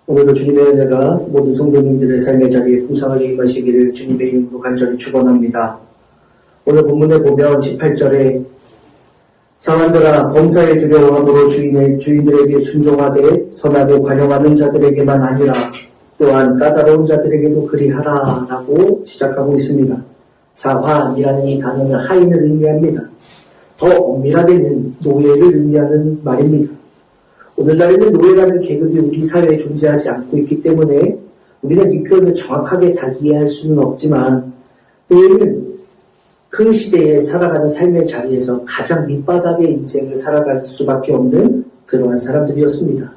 오늘도 주님의 은혜가 모든 성도님들의 삶의 자리에 풍성하게 임하시기를 주님의 이름으로 간절히 축원합니다. 오늘 본문에 보면 18절에 사람들아 범사에 두려워함으로 주인들에게 순종하되 선하게 관용하는 자들에게만 아니라 또한 까다로운 자들에게도 그리하라 라고 시작하고 있습니다. 사환이라는 이 단어는 하인을 의미합니다. 더 엄밀하게는 노예를 의미하는 말입니다. 오늘날에는 노예라는 계급이 우리 사회에 존재하지 않고 있기 때문에 우리는 이 표현을 정확하게 다 이해할 수는 없지만 노예는 그 시대에 살아가는 삶의 자리에서 가장 밑바닥의 인생을 살아갈 수밖에 없는 그러한 사람들이었습니다.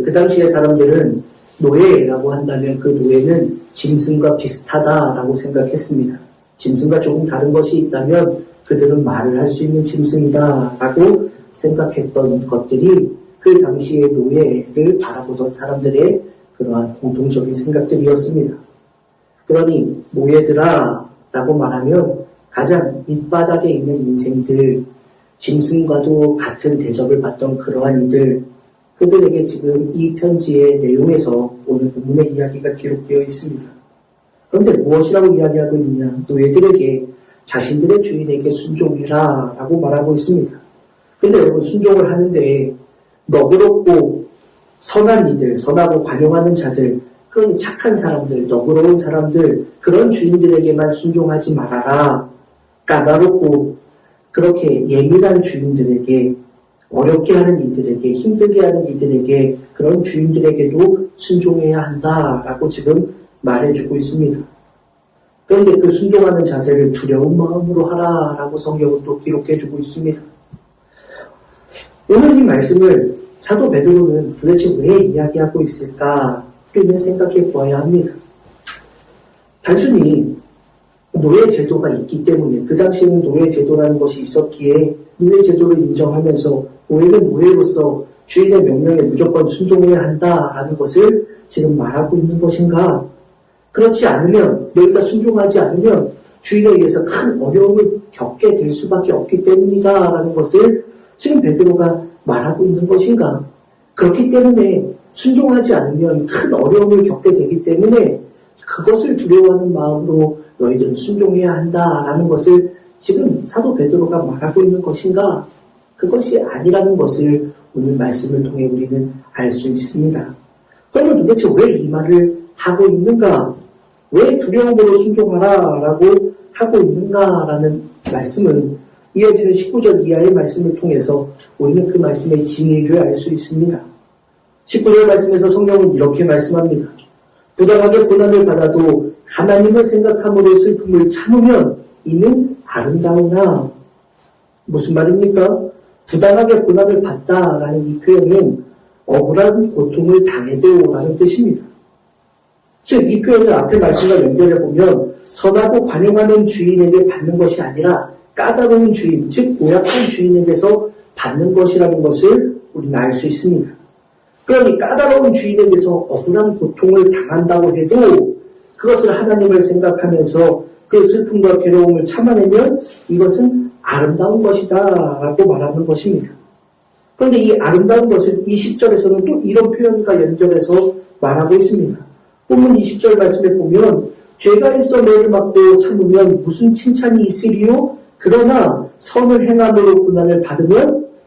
그 당시의 사람들은 노예라고 한다면 그 노예는 짐승과 비슷하다라고 생각했습니다. 짐승과 조금 다른 것이 있다면 그들은 말을 할 수 있는 짐승이다라고 생각했던 것들이 그 당시의 노예를 바라보던 사람들의 그러한 공통적인 생각들이었습니다. 그러니 노예들아 라고 말하면 가장 밑바닥에 있는 인생들, 짐승과도 같은 대접을 받던 그러한 이들, 그들에게 지금 이 편지의 내용에서 오늘 본문의 이야기가 기록되어 있습니다. 그런데 무엇이라고 이야기하고 있느냐? 노예들에게 자신들의 주인에게 순종해라 라고 말하고 있습니다. 근데 여러분 순종을 하는데 너그럽고 선한 이들, 선하고 관용하는 자들, 그런 착한 사람들, 너그러운 사람들, 그런 주인들에게만 순종하지 말아라. 까다롭고 그렇게 예민한 주인들에게, 어렵게 하는 이들에게, 힘들게 하는 이들에게, 그런 주인들에게도 순종해야 한다라고 지금 말해주고 있습니다. 그런데 그 순종하는 자세를 두려운 마음으로 하라라고 성경은 또 기록해주고 있습니다. 오늘 이 말씀을 사도 베드로는 도대체 왜 이야기하고 있을까? 우리는 생각해 보아야 합니다. 단순히 노예 제도가 있기 때문에 그 당시에는 노예 제도라는 것이 있었기에 노예 제도를 인정하면서 노예는 노예로서 주인의 명령에 무조건 순종해야 한다라는 것을 지금 말하고 있는 것인가? 그렇지 않으면 너희가 순종하지 않으면 주인에 의해서 큰 어려움을 겪게 될 수밖에 없기 때문이다라는 것을 지금 베드로가 말하고 있는 것인가? 그렇기 때문에 순종하지 않으면 큰 어려움을 겪게 되기 때문에 그것을 두려워하는 마음으로 너희들은 순종해야 한다라는 것을 지금 사도 베드로가 말하고 있는 것인가? 그것이 아니라는 것을 오늘 말씀을 통해 우리는 알 수 있습니다. 그러면 도대체 왜 이 말을 하고 있는가? 왜 두려움으로 순종하라라고 하고 있는가라는 말씀은 이어지는 19절 이하의 말씀을 통해서 우리는 그 말씀의 진리를 알 수 있습니다. 19절 말씀에서 성경은 이렇게 말씀합니다. 부당하게 고난을 받아도 하나님을 생각함으로 슬픔을 참으면 이는 아름다우나. 무슨 말입니까? 부당하게 고난을 받다라는 이 표현은 억울한 고통을 당해도 라는 뜻입니다. 즉, 이 표현을 앞의 말씀과 연결해 보면 선하고 관용하는 주인에게 받는 것이 아니라 까다로운 주인, 즉 고약한 주인에게서 받는 것이라는 것을 우리는 알 수 있습니다. 그러니 까다로운 주인에게서 억울한 고통을 당한다고 해도 그것을 하나님을 생각하면서 그 슬픔과 괴로움을 참아내면 이것은 아름다운 것이다 라고 말하는 것입니다. 그런데 이 아름다운 것을 20절에서는 또 이런 표현과 연결해서 말하고 있습니다. 본문 20절 말씀에 보면 죄가 있어 매를 맞고 참으면 무슨 칭찬이 있으리요? 그러나 선을 행함으로 고난을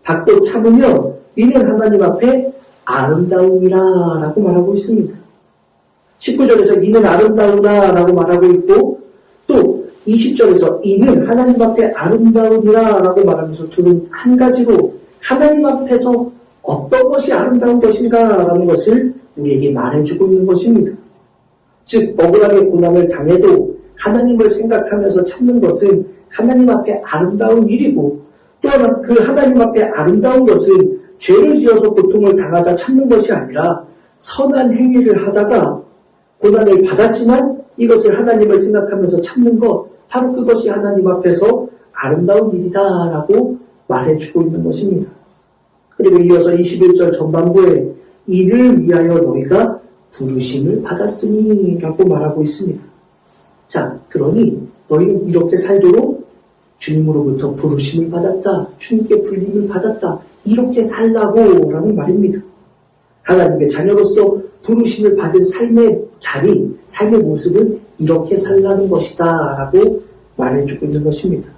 받고 참으면 이는 하나님 앞에 아름다우니라 라고 말하고 있습니다. 19절에서 이는 아름다우다 라고 말하고 있고 또 20절에서 이는 하나님 앞에 아름다우니라 라고 말하면서 둘은 한 가지로 하나님 앞에서 어떤 것이 아름다운 것인가 라는 것을 우리에게 말해주고 있는 것입니다. 즉 억울하게 고난을 당해도 하나님을 생각하면서 참는 것은 하나님 앞에 아름다운 일이고 또 하나 그 하나님 앞에 아름다운 것은 죄를 지어서 고통을 당하다 참는 것이 아니라 선한 행위를 하다가 고난을 받았지만 이것을 하나님을 생각하면서 참는 것, 바로 그것이 하나님 앞에서 아름다운 일이다라고 말해주고 있는 것입니다. 그리고 이어서 21절 전반부에 이를 위하여 너희가 부르심을 받았으니 라고 말하고 있습니다. 자, 그러니 너희는 이렇게 살도록 주님으로부터 부르심을 받았다. 주님께 불림을 받았다. 이렇게 살라고 라는 말입니다. 하나님의 자녀로서 부르심을 받은 삶의 자리, 삶의 모습은 이렇게 살라는 것이다 라고 말해주고 있는 것입니다.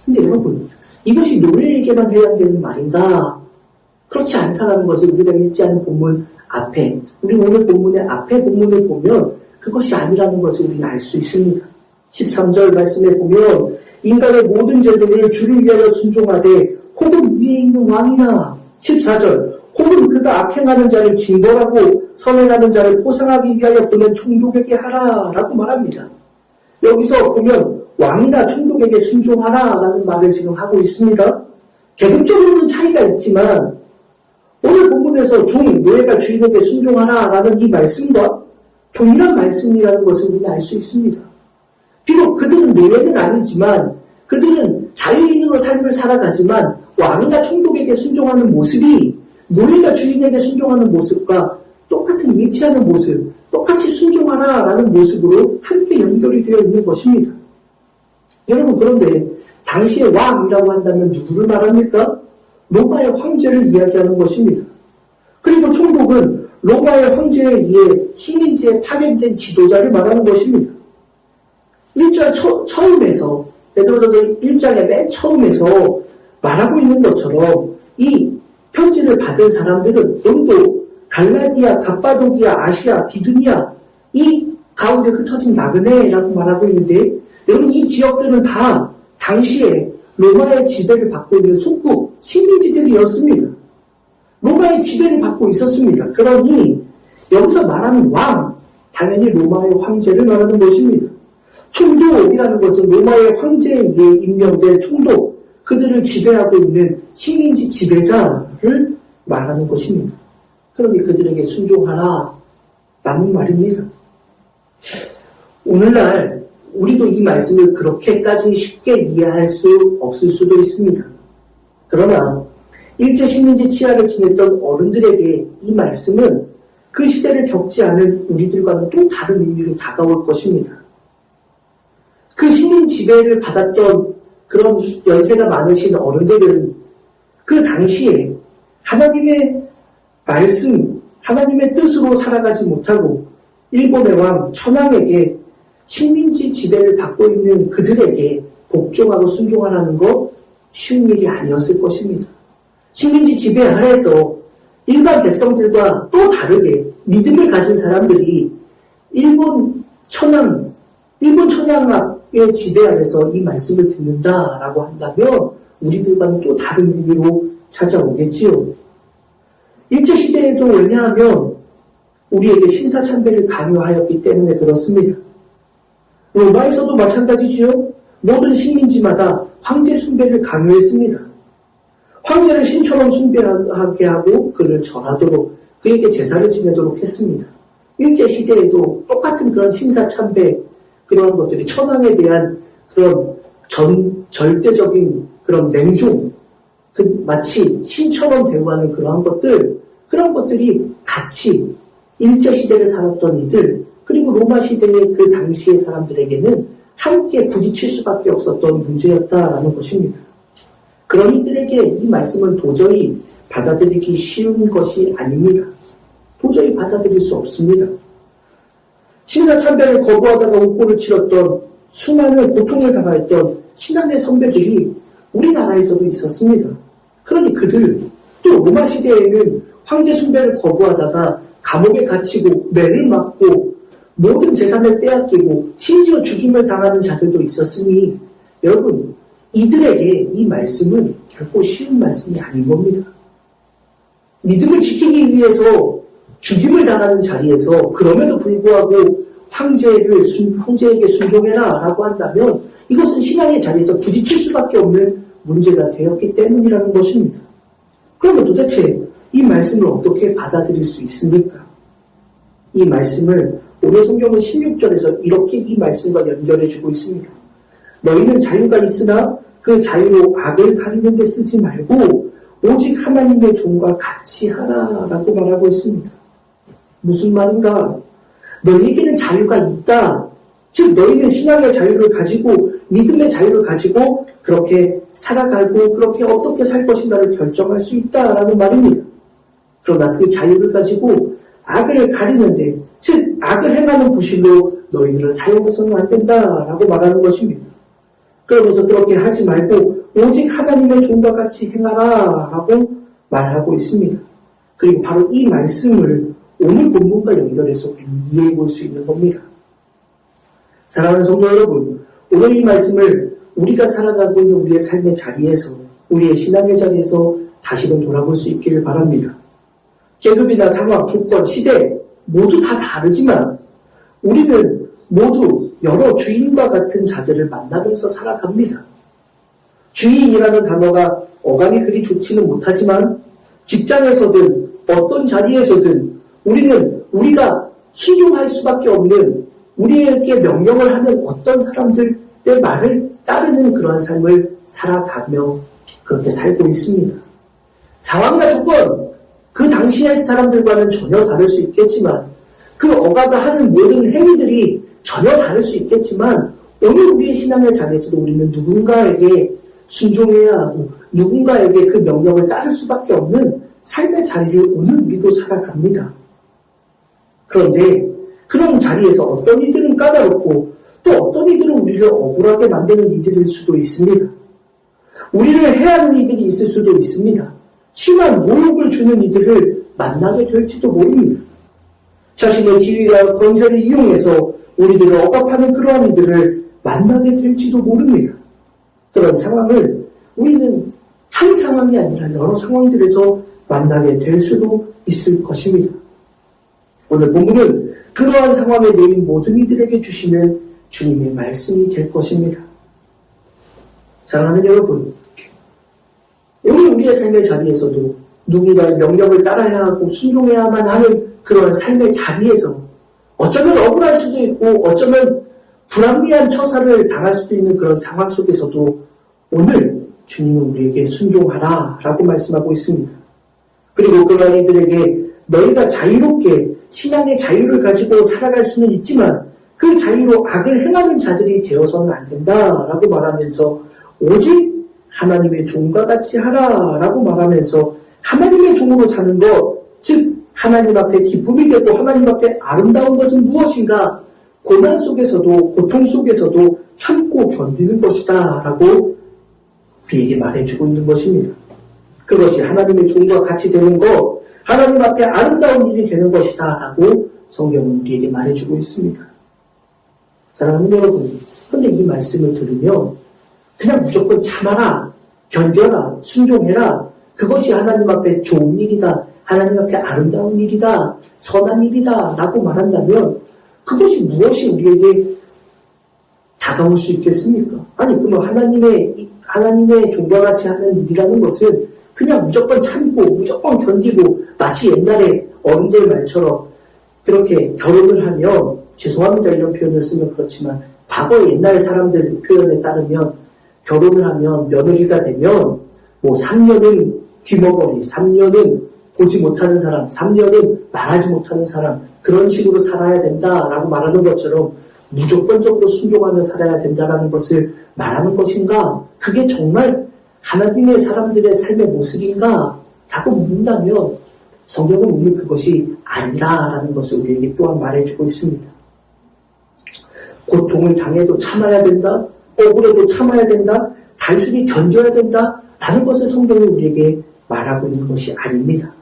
근데 여러분, 이것이 노예에게만 해당되는 말인가? 그렇지 않다는 것을 우리가 읽지 않은 본문 앞에, 우리 오늘 본문의 앞에 본문을 보면 그것이 아니라는 것을 우리는 알 수 있습니다. 13절 말씀에 보면 인간의 모든 제도를 주를 위하여 순종하되 혹은 위에 있는 왕이나 14절 혹은 그가 악행하는 자를 징벌하고 선행하는 자를 포상하기 위하여 보낸 총독에게 하라 라고 말합니다. 여기서 보면 왕이나 총독에게 순종하라 라는 말을 지금 하고 있습니다. 계급적으로는 차이가 있지만 오늘 본문에서 종, 노예가 주인에게 순종하라 라는 이 말씀과 동일한 말씀이라는 것을 우리는 알 수 있습니다. 비록 그들은 노예는 아니지만 그들은 자유인으로 삶을 살아가지만 왕이나 총독에게 순종하는 모습이 노예가 주인에게 순종하는 모습과 똑같은 일치하는 모습, 똑같이 순종하라 라는 모습으로 함께 연결이 되어 있는 것입니다. 여러분, 그런데 당시의 왕이라고 한다면 누구를 말합니까? 로마의 황제를 이야기하는 것입니다. 그리고 총독은 로마의 황제에 의해 식민지에 파견된 지도자를 말하는 것입니다. 1절 처음에서, 베드로전서 1장의 맨 처음에서 말하고 있는 것처럼 이 편지를 받은 사람들은 영도, 갈라디아, 갑바도기아, 아시아, 비두니아 이 가운데 흩어진 나그네라고 말하고 있는데 여러분, 이 지역들은 다 당시에 로마의 지배를 받고 있는 속국 식민지들이었습니다. 로마의 지배를 받고 있었습니다. 그러니 여기서 말하는 왕, 당연히 로마의 황제를 말하는 것입니다. 총독이라는 것은 로마의 황제에 의해 임명된 총독, 그들을 지배하고 있는 식민지 지배자를 말하는 것입니다. 그러니 그들에게 순종하라 라는 말입니다. 오늘날 우리도 이 말씀을 그렇게까지 쉽게 이해할 수 없을 수도 있습니다. 그러나 일제 식민지 치하를 지냈던 어른들에게 이 말씀은 그 시대를 겪지 않은 우리들과는 또 다른 의미로 다가올 것입니다. 그 식민 지배를 받았던 그런 연세가 많으신 어른들은 그 당시에 하나님의 말씀, 하나님의 뜻으로 살아가지 못하고 일본의 왕 천황에게 식민지 지배를 받고 있는 그들에게 복종하고 순종하라는 것 쉬운 일이 아니었을 것입니다. 식민지 지배 아래서 일반 백성들과 또 다르게 믿음을 가진 사람들이 일본 천황의 지배 아래서 이 말씀을 듣는다라고 한다면 우리들과는 또 다른 의미로 찾아오겠지요. 일제시대에도 왜냐하면 우리에게 신사참배를 강요하였기 때문에 그렇습니다. 로마에서도 마찬가지지요. 모든 식민지마다 황제 숭배를 강요했습니다. 황제를 신처럼 숭배하게 하고 그를 절하도록 그에게 제사를 지내도록 했습니다. 일제시대에도 똑같은 그런 신사참배 그런 것들이 천황에 대한 그런 절대적인 그런 맹종, 마치 신처럼 대우하는 그런 것들이 같이 일제시대를 살았던 이들, 그리고 로마시대의 그 당시의 사람들에게는 함께 부딪힐 수밖에 없었던 문제였다라는 것입니다. 그런 이들에게 이 말씀은 도저히 받아들이기 쉬운 것이 아닙니다. 도저히 받아들일 수 없습니다. 신사참배를 거부하다가 옥고를 치렀던 수많은 고통을 당하였던 신앙의 선배들이 우리나라에서도 있었습니다. 그러니 그들, 또 로마 시대에는 황제 숭배를 거부하다가 감옥에 갇히고 매를 맞고 모든 재산을 빼앗기고 심지어 죽임을 당하는 자들도 있었으니 여러분, 이들에게 이 말씀은 결코 쉬운 말씀이 아닌 겁니다. 믿음을 지키기 위해서 죽임을 당하는 자리에서 그럼에도 불구하고 황제에게 순종해라 라고 한다면 이것은 신앙의 자리에서 부딪힐 수밖에 없는 문제가 되었기 때문이라는 것입니다. 그러면 도대체 이 말씀을 어떻게 받아들일 수 있습니까? 이 말씀을 오늘 성경은 16절에서 이렇게 이 말씀과 연결해주고 있습니다. 너희는 자유가 있으나 그 자유로 악을 가리는 데 쓰지 말고 오직 하나님의 종과 같이 하라라고 말하고 있습니다. 무슨 말인가? 너희에게는 자유가 있다. 즉 너희는 신앙의 자유를 가지고 믿음의 자유를 가지고 그렇게 살아가고 그렇게 어떻게 살 것인가를 결정할 수 있다라는 말입니다. 그러나 그 자유를 가지고 악을 가리는데, 즉 악을 행하는 부실로 너희들을 사용해서는 안 된다라고 말하는 것입니다. 그러면서 그렇게 하지 말고 오직 하나님의 종과 같이 행하라 라고 말하고 있습니다. 그리고 바로 이 말씀을 오늘 본문과 연결해서 이해해 볼 수 있는 겁니다. 사랑하는 성도 여러분, 오늘 이 말씀을 우리가 살아가고 있는 우리의 삶의 자리에서, 우리의 신앙의 자리에서 다시금 돌아볼 수 있기를 바랍니다. 계급이나 상황, 조건, 시대 모두 다 다르지만 우리는 모두 여러 주인과 같은 자들을 만나면서 살아갑니다. 주인이라는 단어가 어감이 그리 좋지는 못하지만 직장에서든 어떤 자리에서든 우리는 우리가 순종할 수밖에 없는, 우리에게 명령을 하는 어떤 사람들의 말을 따르는 그러한 삶을 살아가며 그렇게 살고 있습니다. 상황이나 조건, 그 당시의 사람들과는 전혀 다를 수 있겠지만, 그 어가가 하는 모든 행위들이 전혀 다를 수 있겠지만, 오늘 우리의 신앙의 자리에서도 우리는 누군가에게 순종해야 하고 누군가에게 그 명령을 따를 수밖에 없는 삶의 자리를 오늘 우리도 살아갑니다. 그런데 그런 자리에서 어떤 이들은 까다롭고 또 어떤 이들은 우리를 억울하게 만드는 이들일 수도 있습니다. 우리를 해하는 이들이 있을 수도 있습니다. 심한 모욕을 주는 이들을 만나게 될지도 모릅니다. 자신의 지위와 권세를 이용해서 우리들을 억압하는 그러한 이들을 만나게 될지도 모릅니다. 그런 상황을 우리는 한 상황이 아니라 여러 상황들에서 만나게 될 수도 있을 것입니다. 오늘 본문은 그러한 상황에 놓인 모든 이들에게 주시는 주님의 말씀이 될 것입니다. 사랑하는 여러분, 오늘 우리의 삶의 자리에서도 누군가의 명령을 따라야 하고 순종해야만 하는 그런 삶의 자리에서 어쩌면 억울할 수도 있고 어쩌면 불합리한 처사를 당할 수도 있는 그런 상황 속에서도 오늘 주님은 우리에게 순종하라 라고 말씀하고 있습니다. 그리고 그러한 이들에게 너희가 자유롭게 신앙의 자유를 가지고 살아갈 수는 있지만 그 자유로 악을 행하는 자들이 되어서는 안 된다라고 말하면서 오직 하나님의 종과 같이 하라라고 말하면서 하나님의 종으로 사는 것, 즉 하나님 앞에 기쁨이 되고 하나님 앞에 아름다운 것은 무엇인가? 고난 속에서도 고통 속에서도 참고 견디는 것이다 라고 우리에게 말해주고 있는 것입니다. 그것이 하나님의 종과 같이 되는 것, 하나님 앞에 아름다운 일이 되는 것이다 라고 성경은 우리에게 말해주고 있습니다. 사랑하는 여러분, 그런데 이 말씀을 들으면 그냥 무조건 참아라, 견뎌라, 순종해라, 그것이 하나님 앞에 좋은 일이다, 하나님 앞에 아름다운 일이다, 선한 일이다 라고 말한다면 그것이 무엇이 우리에게 다가올 수 있겠습니까? 아니, 그러면 하나님의 종과 같이 하는 일이라는 것은 그냥 무조건 참고 무조건 견디고 마치 옛날에 어른들 말처럼 그렇게 결혼을 하면, 죄송합니다 이런 표현을 쓰면 그렇지만 과거 옛날 사람들 표현에 따르면 결혼을 하면 며느리가 되면 뭐 3년은 귀머거리, 3년은 보지 못하는 사람, 3년은 말하지 못하는 사람, 그런 식으로 살아야 된다라고 말하는 것처럼 무조건적으로 순종하며 살아야 된다라는 것을 말하는 것인가? 그게 정말 하나님의 사람들의 삶의 모습인가? 라고 묻는다면 성경은 오늘 그것이 아니라라는 것을 우리에게 또한 말해주고 있습니다. 고통을 당해도 참아야 된다, 억울해도 참아야 된다, 단순히 견뎌야 된다 라는 것을 성경은 우리에게 말하고 있는 것이 아닙니다.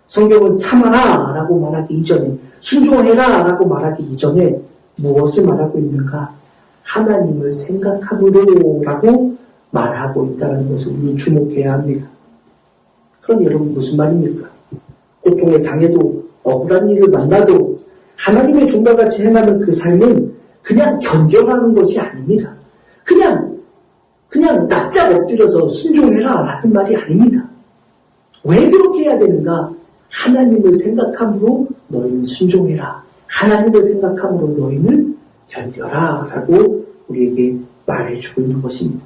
성경은 참아라 라고 말하기 이전에, 순종해라 라고 말하기 이전에 무엇을 말하고 있는가? 하나님을 생각함으로 라고 말하고 있다는 것을 우리는 주목해야 합니다. 그럼 여러분 무슨 말입니까? 고통을 당해도 억울한 일을 만나도 하나님의 종과 같이 행하는 그 삶은 그냥 견뎌라는 것이 아닙니다. 그냥 납작 엎드려서 순종해라 라는 말이 아닙니다. 왜 그렇게 해야 되는가? 하나님을 생각함으로 너희는 순종해라. 하나님을 생각함으로 너희는 견뎌라 라고 우리에게 말해주고 있는 것입니다.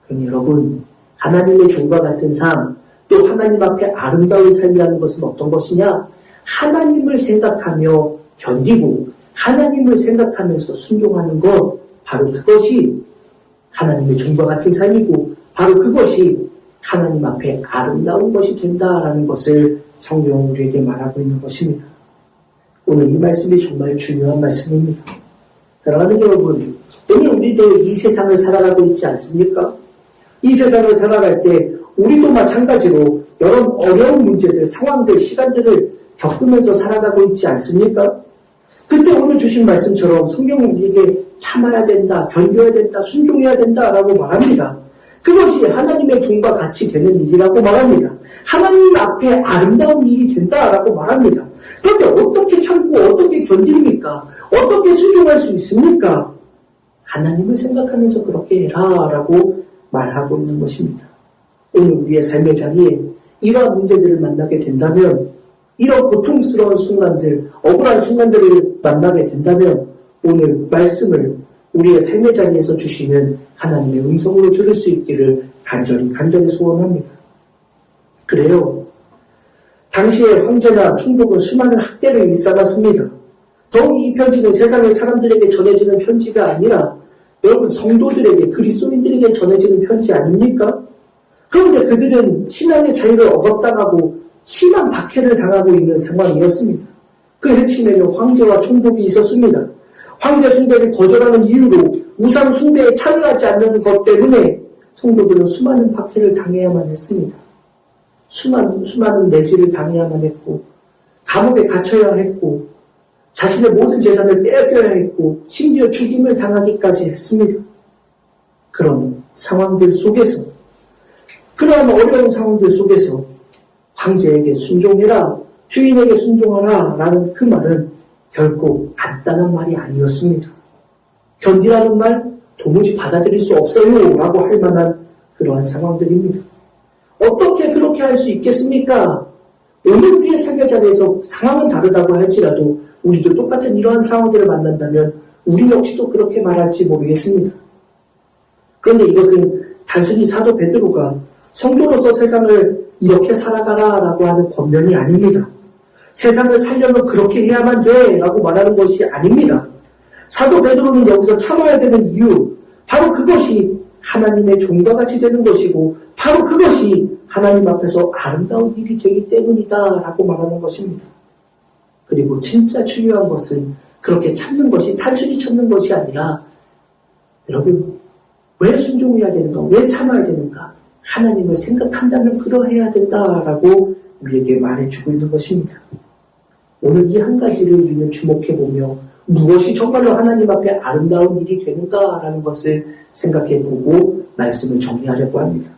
그럼 여러분, 하나님의 종과 같은 삶, 또 하나님 앞에 아름다운 삶이라는 것은 어떤 것이냐? 하나님을 생각하며 견디고 하나님을 생각하면서 순종하는 것, 바로 그것이 하나님의 종과 같은 삶이고 바로 그것이 하나님 앞에 아름다운 것이 된다라는 것을 성경은 우리에게 말하고 있는 것입니다. 오늘 이 말씀이 정말 중요한 말씀입니다. 사랑하는 여러분, 오늘 우리들 이 세상을 살아가고 있지 않습니까? 이 세상을 살아갈 때 우리도 마찬가지로 여러 어려운 문제들, 상황들, 시간들을 겪으면서 살아가고 있지 않습니까? 그때 오늘 주신 말씀처럼 성경은 우리에게 참아야 된다, 견뎌야 된다, 순종해야 된다라고 말합니다. 그것이 하나님의 종과 같이 되는 일이라고 말합니다. 하나님 앞에 아름다운 일이 된다라고 말합니다. 그런데 어떻게 참고 어떻게 견딥니까? 어떻게 순종할 수 있습니까? 하나님을 생각하면서 그렇게 해라 라고 말하고 있는 것입니다. 오늘 우리의 삶의 자리에 이러한 문제들을 만나게 된다면, 이런 고통스러운 순간들, 억울한 순간들을 만나게 된다면 오늘 말씀을 우리의 삶의 자리에서 주시는 하나님의 음성으로 들을 수 있기를 간절히 소원합니다. 그래요. 당시의 황제나 총독은 수많은 학대를 일삼았습니다. 더욱 이 편지는 세상의 사람들에게 전해지는 편지가 아니라 여러분 성도들에게, 그리스도인들에게 전해지는 편지 아닙니까? 그런데 그들은 신앙의 자유를 억압당하고 심한 박해를 당하고 있는 상황이었습니다. 그 핵심에는 황제와 총독이 있었습니다. 황제 숭배를 거절하는 이유로 우상 숭배에 참여하지 않는 것 때문에 성도들은 수많은 박해를 당해야만 했습니다. 수많은 매질을 당해야만 했고, 감옥에 갇혀야 했고, 자신의 모든 재산을 빼앗겨야 했고, 심지어 죽임을 당하기까지 했습니다. 그런 상황들 속에서, 그러한 어려운 상황들 속에서 황제에게 순종해라, 주인에게 순종하라 라는 그 말은 결코 간단한 말이 아니었습니다. 견디라는 말 도무지 받아들일 수 없어요 라고 할 만한 그러한 상황들입니다. 어떻게 그렇게 할 수 있겠습니까? 오늘 우리의 삶의 자리에서 상황은 다르다고 할지라도 우리도 똑같은 이러한 상황들을 만난다면 우리 역시도 그렇게 말할지 모르겠습니다. 그런데 이것은 단순히 사도 베드로가 성도로서 세상을 이렇게 살아가라 라고 하는 권면이 아닙니다. 세상을 살려면 그렇게 해야만 돼 라고 말하는 것이 아닙니다. 사도 베드로는 여기서 참아야 되는 이유, 바로 그것이 하나님의 종과 같이 되는 것이고 바로 그것이 하나님 앞에서 아름다운 일이 되기 때문이다 라고 말하는 것입니다. 그리고 진짜 중요한 것은 그렇게 참는 것이 단순히 참는 것이 아니라, 여러분 왜 순종해야 되는가, 왜 참아야 되는가, 하나님을 생각한다면 그러해야 된다라고 우리에게 말해주고 있는 것입니다. 오늘 이 한 가지를 우리는 주목해보며 무엇이 정말로 하나님 앞에 아름다운 일이 되는가라는 것을 생각해보고 말씀을 정리하려고 합니다.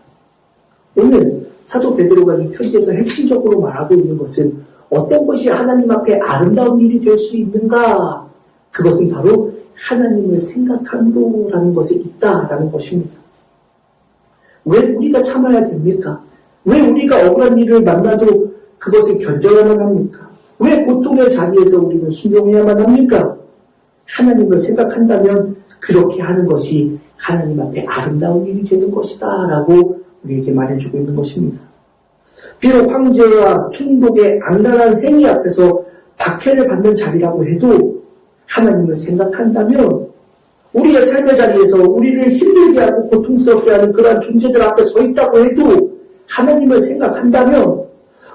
오늘 사도 베드로가 이 편지에서 핵심적으로 말하고 있는 것은 어떤 것이 하나님 앞에 아름다운 일이 될 수 있는가? 그것은 바로 하나님을 생각함으로라는 것에 있다라는 것입니다. 왜 우리가 참아야 됩니까? 왜 우리가 억울한 일을 만나도 그것을 견뎌야만 합니까? 왜 고통의 자리에서 우리는 순종해야만 합니까? 하나님을 생각한다면 그렇게 하는 것이 하나님 앞에 아름다운 일이 되는 것이다 라고 우리에게 말해주고 있는 것입니다. 비록 황제와 총독의 악랄한 행위 앞에서 박해를 받는 자리라고 해도 하나님을 생각한다면 우리의 삶의 자리에서 우리를 힘들게 하고 고통스럽게 하는 그러한 존재들 앞에 서 있다고 해도 하나님을 생각한다면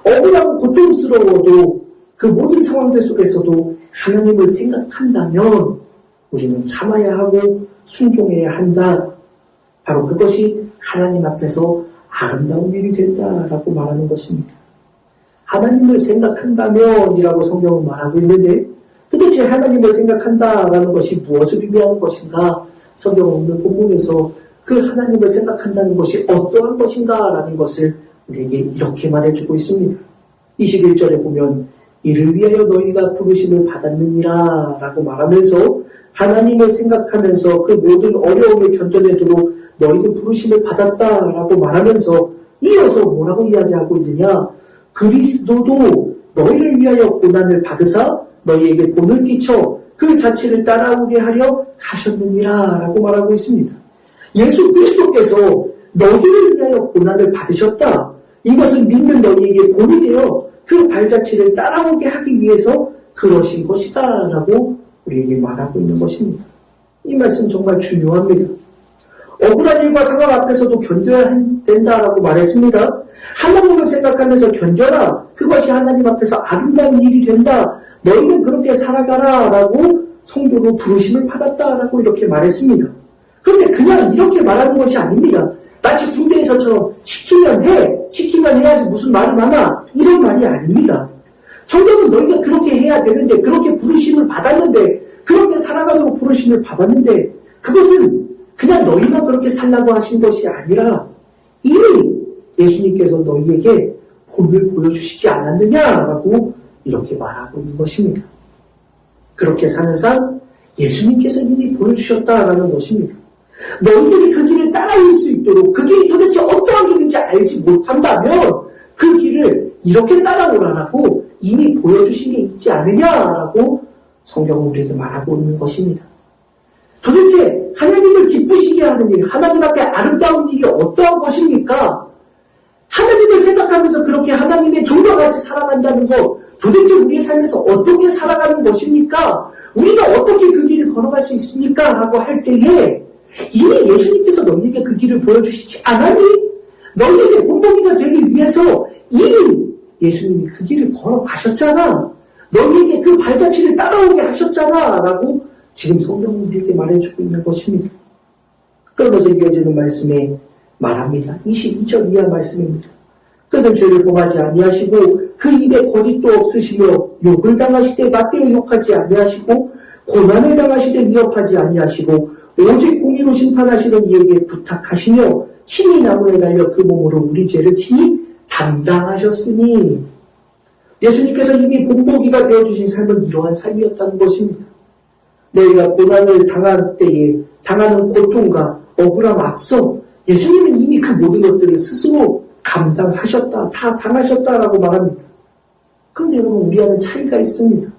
억울하고 고통스러워도 그 모든 상황들 속에서도 하나님을 생각한다면 우리는 참아야 하고 순종해야 한다. 바로 그것이 하나님 앞에서 아름다운 일이 된다라고 말하는 것입니다. 하나님을 생각한다면 이라고 성경은 말하고 있는데 도대체 하나님을 생각한다라는 것이 무엇을 의미하는 것인가? 성경은 오늘 본문에서 그 하나님을 생각한다는 것이 어떠한 것인가라는 것을 우리에게 이렇게 말해주고 있습니다. 21절에 보면 이를 위하여 너희가 부르심을 받았느니라 라고 말하면서 하나님을 생각하면서 그 모든 어려움을 견뎌내도록 너희는 부르심을 받았다라고 말하면서 이어서 뭐라고 이야기하고 있느냐? 그리스도도 너희를 위하여 고난을 받으사 너희에게 본을 끼쳐 그 자취를 따라오게 하려 하셨느니라 라고 말하고 있습니다. 예수 그리스도께서 너희를 위하여 고난을 받으셨다. 이것은 믿는 너희에게 본이 되어 그 발자취를 따라오게 하기 위해서 그러신 것이다 라고 우리에게 말하고 있는 것입니다. 이 말씀 정말 중요합니다. 억울한 일과 상황 앞에서도 견뎌야 된다라고 말했습니다. 하나님을 생각하면서 견뎌라. 그것이 하나님 앞에서 아름다운 일이 된다. 너희는 그렇게 살아가라 라고 성도로 부르심을 받았다라고 이렇게 말했습니다. 그런데 그냥 이렇게 말하는 것이 아닙니다. 마치 군대에서처럼 시키면 해. 시키면 해야지 무슨 말이 많아. 이런 말이 아닙니다. 성도는 너희가 그렇게 해야 되는데, 그렇게 부르심을 받았는데, 그렇게 살아가려고 부르심을 받았는데, 그것은 그냥 너희만 그렇게 살라고 하신 것이 아니라 이미 예수님께서 너희에게 본을 보여주시지 않았느냐라고 이렇게 말하고 있는 것입니다. 그렇게 사는 삶 예수님께서 이미 보여주셨다라는 것입니다. 너희들이 그 길을 따라올 수 있도록 그 길이 도대체 어떠한 길인지 알지 못한다면 그 길을 이렇게 따라오라라고 이미 보여주신 게 있지 않느냐라고 성경은 우리에게 말하고 있는 것입니다. 도대체 하나님을 기쁘시게 하는 일, 하나님 앞에 아름다운 일이 어떠한 것입니까? 하나님을 생각하면서 그렇게 하나님의 종과 같이 살아간다는 것, 도대체 우리의 삶에서 어떻게 살아가는 것입니까? 우리가 어떻게 그 길을 걸어갈 수 있습니까? 라고 할 때에 이미 예수님께서 너희에게 그 길을 보여주시지 않았니? 너희에게 본보기가 되기 위해서 이미 예수님이 그 길을 걸어가셨잖아. 너희에게 그 발자취를 따라오게 하셨잖아. 라고 지금 성경은 우리에게 말해주고 있는 것입니다. 그러면서 이어지는 말씀에 말합니다. 22절 이하 말씀입니다. 그는 죄를 범하지 아니하시고 그 입에 거짓도 없으시며 욕을 당하시되 맞대어 욕하지 아니하시고 고난을 당하시되 위협하지 아니하시고 오직 공의로 심판하시는 이에게 부탁하시며 친히 나무에 달려 그 몸으로 우리 죄를 친히 담당하셨으니 예수님께서 이미 본보기가 되어주신 삶은 이러한 삶이었다는 것입니다. 너희가 고난을 당할 때에 당하는 고통과 억울함 앞서 예수님은 이미 그 모든 것들을 스스로 감당하셨다, 다 당하셨다라고 말합니다. 그런데 여러분 우리와는 차이가 있습니다.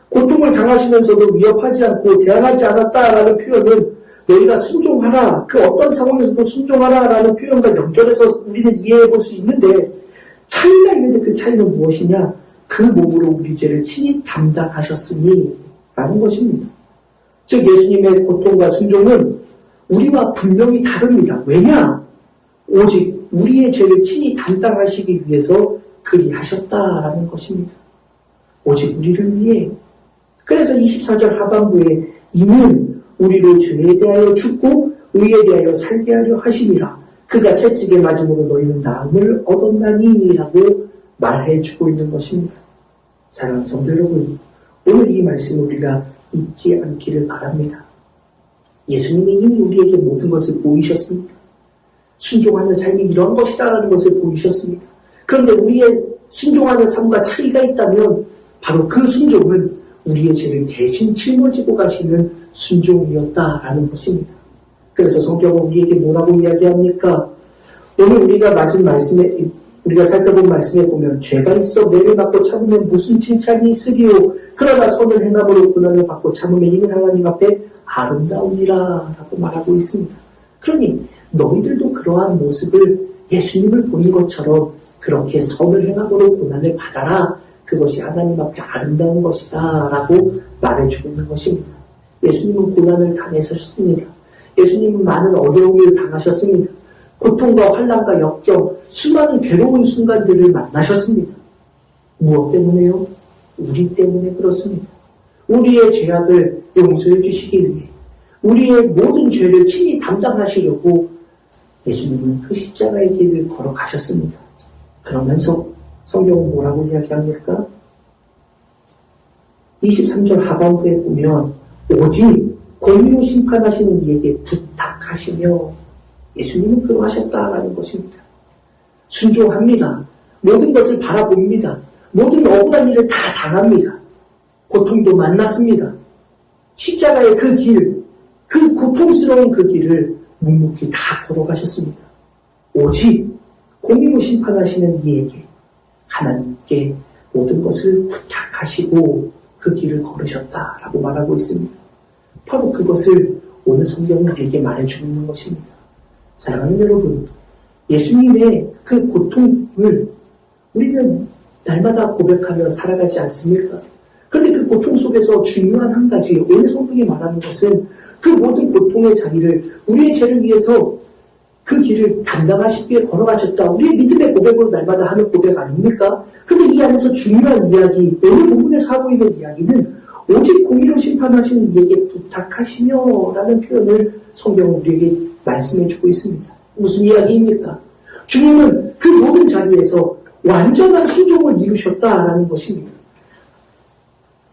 고통을 당하시면서도 위협하지 않고 대항하지 않았다라는 표현은 너희가 순종하라, 그 어떤 상황에서도 순종하라라는 표현과 연결해서 우리는 이해해 볼 수 있는데 차이가 있는데 그 차이는 무엇이냐? 그 몸으로 우리 죄를 친히 담당하셨으니 라는 것입니다. 즉 예수님의 고통과 순종은 우리와 분명히 다릅니다. 왜냐? 오직 우리의 죄를 친히 담당하시기 위해서 그리하셨다라는 것입니다. 오직 우리를 위해. 그래서 24절 하반부에 이는 우리를 죄에 대하여 죽고 의에 대하여 살게 하려 하심이라. 그가 채찍에 맞음으로 너희는 나음을 얻었나니 라고 말해주고 있는 것입니다. 사랑하는 성도 여러분, 오늘 이 말씀 우리가 잊지 않기를 바랍니다. 예수님이 이미 우리에게 모든 것을 보이셨습니다. 순종하는 삶이 이런 것이다라는 것을 보이셨습니다. 그런데 우리의 순종하는 삶과 차이가 있다면 바로 그 순종은 우리의 죄를 대신 짊어지고 가시는 순종이었다라는 것입니다. 그래서 성경은 우리에게 뭐라고 이야기합니까? 오늘 우리가 맞은 말씀에 우리가 살펴본 말씀에 보면 죄가 있어 매를 받고 참으면 무슨 칭찬이 있으리요. 그러나 선을 행함으로 고난을 받고 참으면 이는 하나님 앞에 아름다우니라 라고 말하고 있습니다. 그러니 너희들도 그러한 모습을 예수님을 보는 것처럼 그렇게 선을 행함으로 고난을 받아라. 그것이 하나님 앞에 아름다운 것이다 라고 말해주고 있는 것입니다. 예수님은 고난을 당하셨습니다. 예수님은 많은 어려움을 당하셨습니다. 고통과 환난과 역경, 수많은 괴로운 순간들을 만나셨습니다. 무엇 때문에요? 우리 때문에 그렇습니다. 우리의 죄악을 용서해 주시기 위해 우리의 모든 죄를 친히 담당하시려고 예수님은 그 십자가의 길을 걸어가셨습니다. 그러면서 성경은 뭐라고 이야기합니까? 23절 하반부에 보면 오직 공의로 심판하시는 이에게 부탁하시며 예수님은 그러하셨다라는 것입니다. 순종합니다. 모든 것을 바라봅니다. 모든 억울한 일을 다 당합니다. 고통도 만났습니다. 십자가의 그 길, 그 고통스러운 그 길을 묵묵히 다 걸어가셨습니다. 오직 공의로 심판하시는 이에게 하나님께 모든 것을 부탁하시고 그 길을 걸으셨다라고 말하고 있습니다. 바로 그것을 오늘 성경은 우리에게 말해주고 있는 것입니다. 사랑하는 여러분, 예수님의 그 고통을 우리는 날마다 고백하며 살아가지 않습니까? 그런데 그 고통 속에서 중요한 한 가지, 오늘 성경이 말하는 것은 그 모든 고통의 자리를 우리의 죄를 위해서 그 길을 담당하시기 위해 걸어가셨다. 우리의 믿음의 고백으로 날마다 하는 고백 아닙니까? 근데 이 안에서 중요한 이야기, 오늘 본문에서 하고 있는 이야기는 오직 공의로 심판하시는 이에게 부탁하시며 라는 표현을 성경은 우리에게 말씀해주고 있습니다. 무슨 이야기입니까? 주님은 그 모든 자리에서 완전한 순종을 이루셨다라는 것입니다.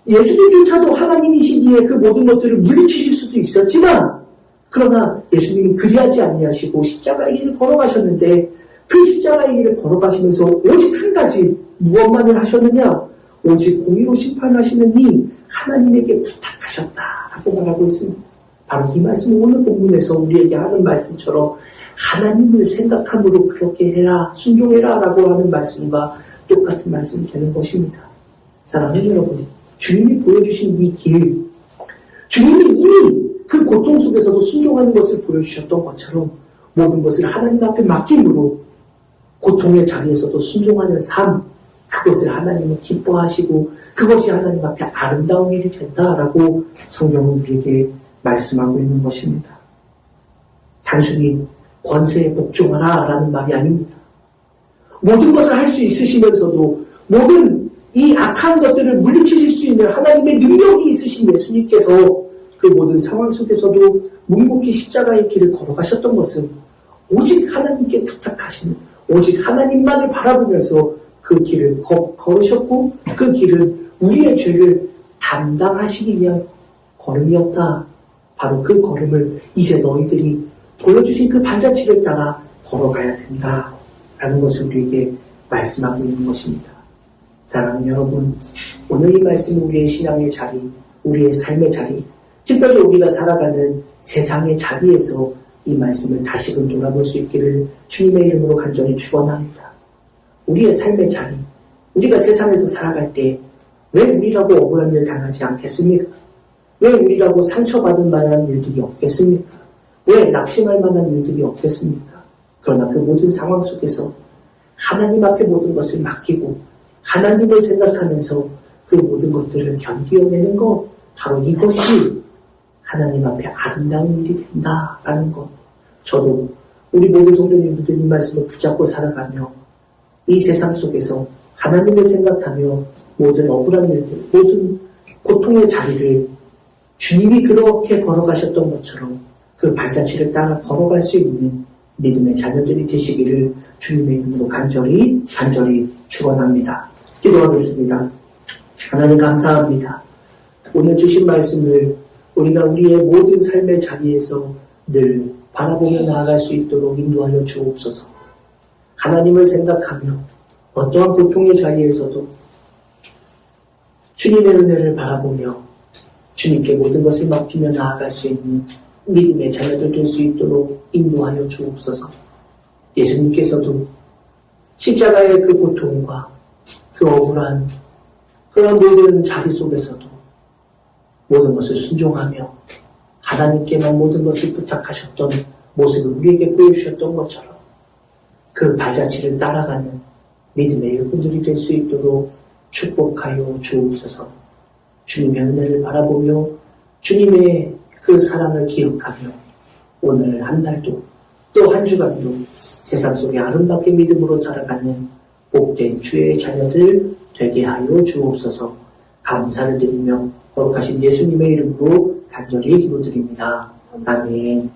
예수님조차도 하나님이시기에 그 모든 것들을 물리치실 수도 있었지만, 그러나 예수님이 그리하지 아니하시고 십자가의 길을 걸어가셨는데, 그 십자가의 길을 걸어가시면서 오직 한 가지 무엇만을 하셨느냐? 오직 공의로 심판하시는 이 하나님에게 부탁하셨다라고 말하고 있습니다. 바로 이 말씀은 오늘 본문에서 우리에게 하는 말씀처럼 하나님을 생각함으로 그렇게 해라, 순종해라 라고 하는 말씀과 똑같은 말씀이 되는 것입니다. 사랑하는 여러분, 주님이 보여주신 이 길, 주님이 이미 그 고통 속에서도 순종하는 것을 보여주셨던 것처럼 모든 것을 하나님 앞에 맡김으로 고통의 자리에서도 순종하는 삶, 그것을 하나님은 기뻐하시고 그것이 하나님 앞에 아름다운 일이 된다라고 성경은 우리에게 말씀하고 있는 것입니다. 단순히 권세에 복종하라 라는 말이 아닙니다. 모든 것을 할 수 있으시면서도 모든 이 악한 것들을 물리치실 수 있는 하나님의 능력이 있으신 예수님께서 그 모든 상황 속에서도 묵묵히 십자가의 길을 걸어가셨던 것은 오직 하나님께 부탁하시는, 오직 하나님만을 바라보면서 그 길을 걸으셨고 그 길은 우리의 죄를 담당하시기 위한 걸음이었다. 바로 그 걸음을 이제 너희들이 보여주신 그 발자취를 따라 걸어가야 된다 라는 것을 우리에게 말씀하고 있는 것입니다. 사랑하는 여러분, 오늘 이 말씀은 우리의 신앙의 자리, 우리의 삶의 자리, 특별히 우리가 살아가는 세상의 자리에서 이 말씀을 다시금 돌아볼 수 있기를 주님의 이름으로 간절히 축원합니다. 우리의 삶의 자리, 우리가 세상에서 살아갈 때 왜 우리라고 억울한 일 당하지 않겠습니까? 왜 우리라고 상처받을 만한 일들이 없겠습니까? 왜 낙심할 만한 일들이 없겠습니까? 그러나 그 모든 상황 속에서 하나님 앞에 모든 것을 맡기고 하나님을 생각하면서 그 모든 것들을 견디어내는 것, 바로 이것이 하나님 앞에 아름다운 일이 된다라는 것. 저도 우리 모든 성도님들이 이 말씀을 붙잡고 살아가며 이 세상 속에서 하나님을 생각하며 모든 억울한 일들, 모든 고통의 자리를 주님이 그렇게 걸어가셨던 것처럼 그 발자취를 따라 걸어갈 수 있는 믿음의 자녀들이 되시기를 주님의 이름으로 간절히 축원합니다. 기도하겠습니다. 하나님 감사합니다. 오늘 주신 말씀을 우리가 우리의 모든 삶의 자리에서 늘 바라보며 나아갈 수 있도록 인도하여 주옵소서. 하나님을 생각하며 어떠한 고통의 자리에서도 주님의 은혜를 바라보며 주님께 모든 것을 맡기며 나아갈 수 있는 믿음의 자녀들 될 수 있도록 인도하여 주옵소서. 예수님께서도 십자가의 그 고통과 그 억울한 그런 모든 자리 속에서도 모든 것을 순종하며 하나님께만 모든 것을 부탁하셨던 모습을 우리에게 보여주셨던 것처럼 그 발자취를 따라가는 믿음의 일꾼들이 될 수 있도록 축복하여 주옵소서. 주님의 은혜를 바라보며 주님의 그 사랑을 기억하며 오늘 한 달도 또 한 주간도 세상 속에 아름답게 믿음으로 살아가는 복된 주의 자녀들 되게 하여 주옵소서. 감사를 드리며 거룩하신 예수님의 이름으로 간절히 기도드립니다. 아멘.